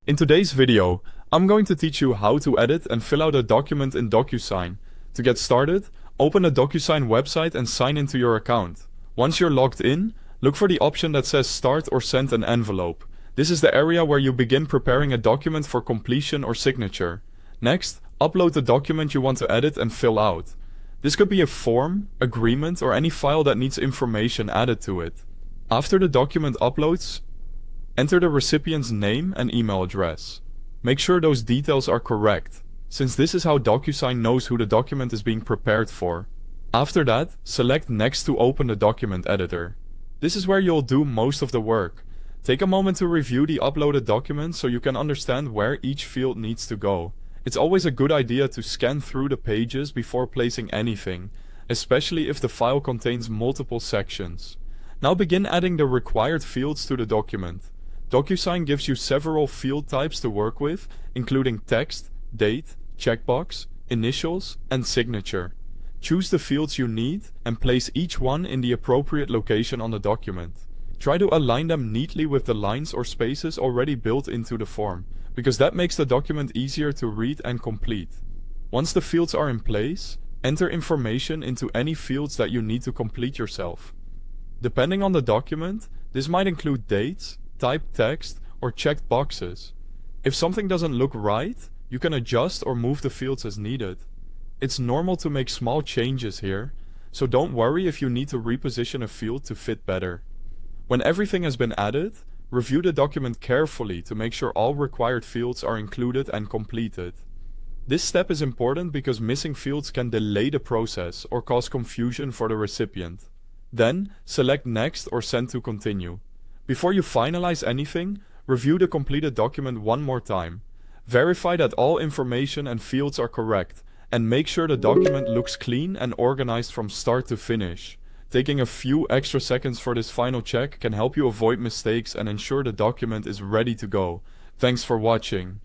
In today's video, I'm going to teach you how to edit and fill out a document in DocuSign. To get started, open the DocuSign website and sign into your account. Once you're logged in, look for the option that says Start or Send an Envelope. This is the area where you begin preparing a document for completion or signature. Next, upload the document you want to edit and fill out. This could be a form, agreement, or any file that needs information added to it. After the document uploads, enter the recipient's name and email address. Make sure those details are correct, since this is how DocuSign knows who the document is being prepared for. After that, select Next to open the document editor. This is where you'll do most of the work. Take a moment to review the uploaded document so you can understand where each field needs to go. It's always a good idea to scan through the pages before placing anything, especially if the file contains multiple sections. Now begin adding the required fields to the document. DocuSign gives you several field types to work with, including text, date, checkbox, initials, and signature. Choose the fields you need and place each one in the appropriate location on the document. Try to align them neatly with the lines or spaces already built into the form, because that makes the document easier to read and complete. Once the fields are in place, enter information into any fields that you need to complete yourself. Depending on the document, this might include dates, typed text, or checked boxes. If something doesn't look right, you can adjust or move the fields as needed. It's normal to make small changes here, so don't worry if you need to reposition a field to fit better. When everything has been added, review the document carefully to make sure all required fields are included and completed. This step is important because missing fields can delay the process or cause confusion for the recipient. Then, select Next or Send to continue. Before you finalize anything, review the completed document one more time. Verify that all information and fields are correct, and make sure the document looks clean and organized from start to finish. Taking a few extra seconds for this final check can help you avoid mistakes and ensure the document is ready to go. Thanks for watching.